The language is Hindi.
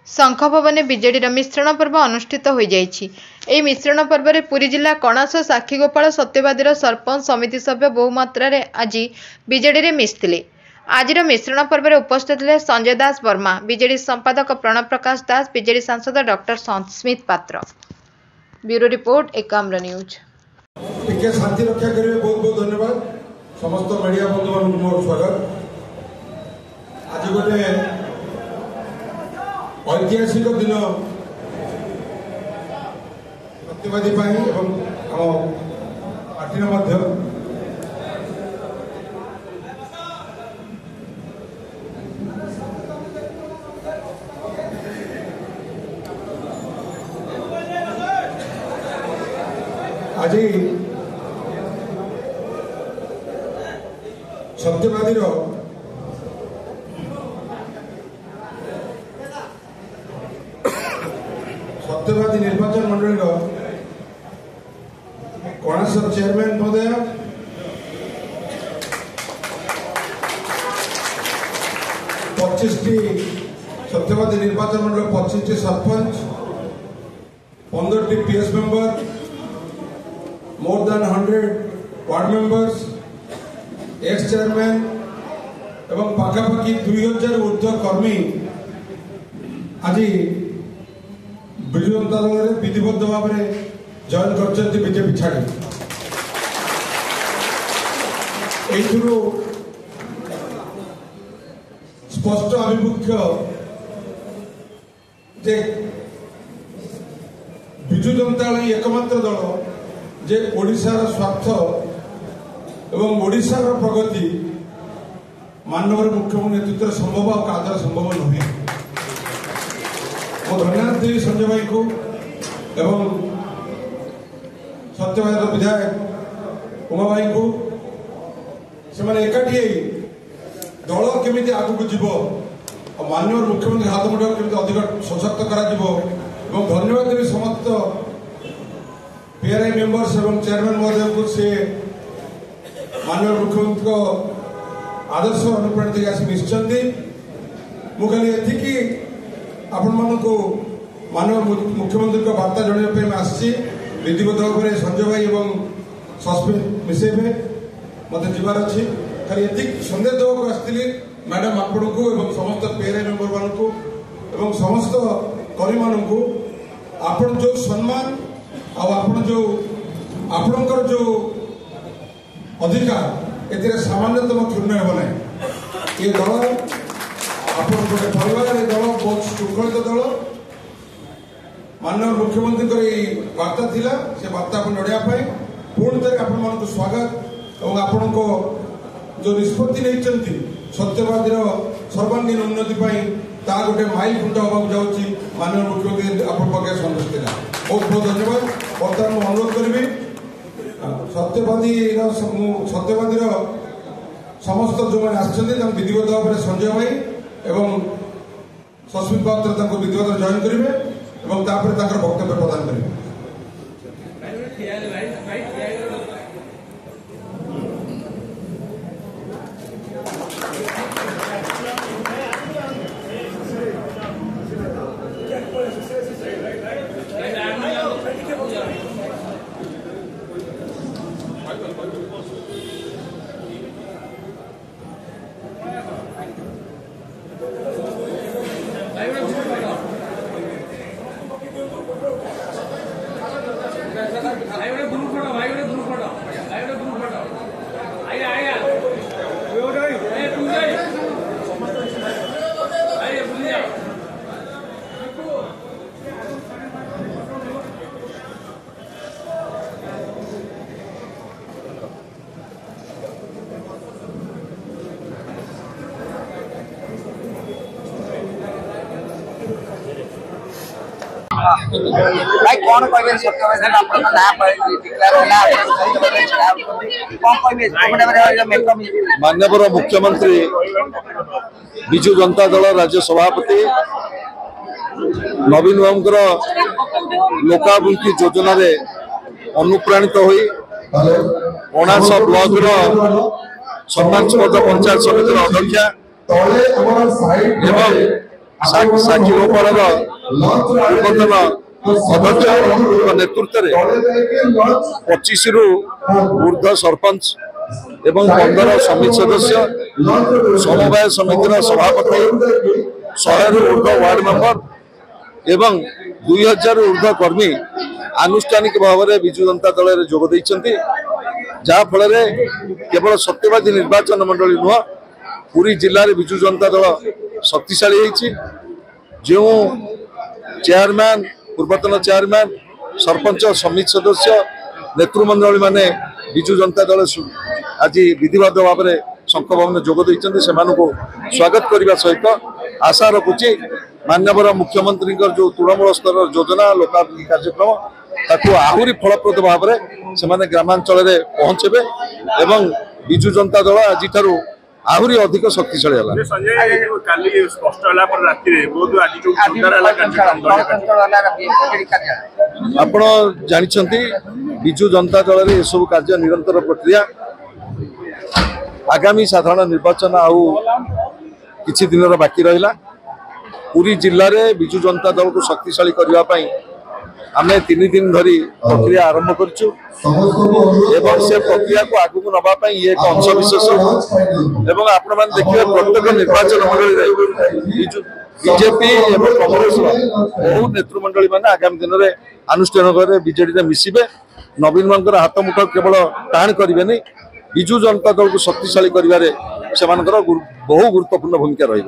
शंख भवन बीजेडी मिश्रण पर्व अनुष्ठित हो जाइछि। एही मिश्रण पर्व में पुरी जिला कणास साक्षीगोपाल सत्यवादी सरपंच समिति सभ्य बहु मात्रा आज बीजेडी मिशिले। आज मिश्रण पर्व में उपस्थित थे संजय दास वर्मा, बीजेडी संपादक प्रणव प्रकाश दास, बीजेडी सांसद डॉक्टर संस्मित पात्र। Bureau report Ekamra news. टिके शांति रक्षा करेंगे। बहुत बहुत धन्यवाद समस्त मीडिया बंधु मान मोर स्वागत। आज गोटे ऐतिहासिक दिन सत्यवादी एवं आम पार्टी आज सत्यवादी सत्यवादी निर्वाचन मंडल कणास चेयरमैन महोदय, सत्यवादी निर्वाचन मंडल 25 sarpanch, 15 PS member, more than 100 ward members, x chairman एवं पाखापाखि 2000 ऊर्ध्व कर्मी आज विजु जनता दल विधिबद्ध भाव में जॉइन कर बीजेपी छाड़ी। स्पष्ट आभिमुख्य जे विजु जनता दल एकमात्र दल जे ओडिशार स्वार्थ एवं ओडिशार प्रगति माननीय मुख्यमंत्री नेतृत्व संभव और कादर संभव नुहे। मो धन्यवाद देवी संजय भाई को एवं सत्यवादी विधायक उमा भाई को। से एकाठी दल केमी आगू जीव और माननीय मुख्यमंत्री हाथ मुठा केमी अधिक सशक्त करा धन्यवाद देवी समस्त पीआरआई मेंबर्स एवं चेयरमैन महोदय को। से माननीय मुख्यमंत्री आदर्श अनुप्राणित आसी मिशिंट। मुझे आपण मानक माननीय मुख्यमंत्री वार्ता जनवाई आसी विधिवत भाव में संजय भाई और सस्मित मिसेबे मत जीवार अच्छी खाली ये सन्देश देवाक आसती मैडम आपण को समस्त पीआरआई मेंबर मान को समस्त कर्मी मान को आपण जो सम्मान आपण जो अधिकार ए सामान्यतम क्षुण्ण हो ना। ये दल आप परिवार ये दल बहुत श्रृंखलित दल। माननीय मुख्यमंत्री वार्ता थिला से वार्ता को लड़ाई पुणी थे आपण स्वागत और आपण को जो निष्पत्ति नहीं सत्यवादी सर्वांगीन उन्नति गोटे माइल खुंट हाँ जाऊँगी। माननीय मुख्यमंत्री आपण पक्ष संतुष्ट था। बहुत बहुत धन्यवाद। बर्तमान मुझे अनुरोध करी सत्यवादी समस्त जो मैंने आसछन्ति विधिवत भाव में संजय भाई एवं सस्मित पात्र विधिवत जॉइन करेंगे और वक्तव्य प्रदान करेंगे। भाई कौन कहबे सत्यवादी अपन ना डिक्लेयर होला कौन कहबे माननीय मुख्यमंत्री विजु जनता दल राज्य सभापति नवीन बाबूर लोकाभिमुखी योजना रे अनुप्राणित होई कणास ब्लॉक सरपंच पद पंचायत समिति अध्यक्ष एवं साक्षी गोपाल पूर्वतन अध्यक्ष नेतृत्व में 25 रु ऊर्ध्व सरपंच एवं 15 समिति सदस्य समवाय समितिर सभापति 100 रु ऊर्ध्व वार्ड मेंबर एवं 2000 ऊर्ध्व कर्मी आनुष्ठानिक भाव में विजु जनता दल में जोग देइछन्ति जहाँफल केवल सत्यवादी निर्वाचन मंडली नुह पूरी जिले में विजु जनता दल शक्तिशाली होइछि जो चेयरमैन पूर्वतन चेयरमैन सरपंच समिति सदस्य नेतृमंडली माने विजु जनता दल आज विधिवत भाव में शंख भवन जोग देइछन्ति सेमानको स्वागत करने सहित आशा रखुछि माननीय मुख्यमंत्री जो तृणमूल स्तर योजना लोकार्पण कार्यक्रम ताकू आहरी फलप्रद भाव में से ग्रामांचल में पहुंचे एवं विजु जनता दल आज आहरी अधिक शक्तिशाली आपण जानते विजु जनता दल में सब कार्य निरंतर प्रक्रिया आगामी साधारण निर्वाचन आउ किछि दिन बाकी रहिला पूरी जिले में विजु जनता दल को शक्तिशाली करने आम 3 दिन धरी प्रक्रिया आरंभ करूँ से प्रक्रिया को आगू नापी ये एक अंशविशेष एवं आपण मैंने देखिए प्रत्येक निर्वाचन मंडली बीजेपी एवं कांग्रेस बहु नेतृमंडली मैंने आगामी दिन में आनुष्ठानिक बीजेडी में मिसिबे नवीन मान हाथ मुठ केवल टाण करेंगे विजु जनता दल को शक्तिशाली कर बहु गुरुत्वपूर्ण भूमिका रही।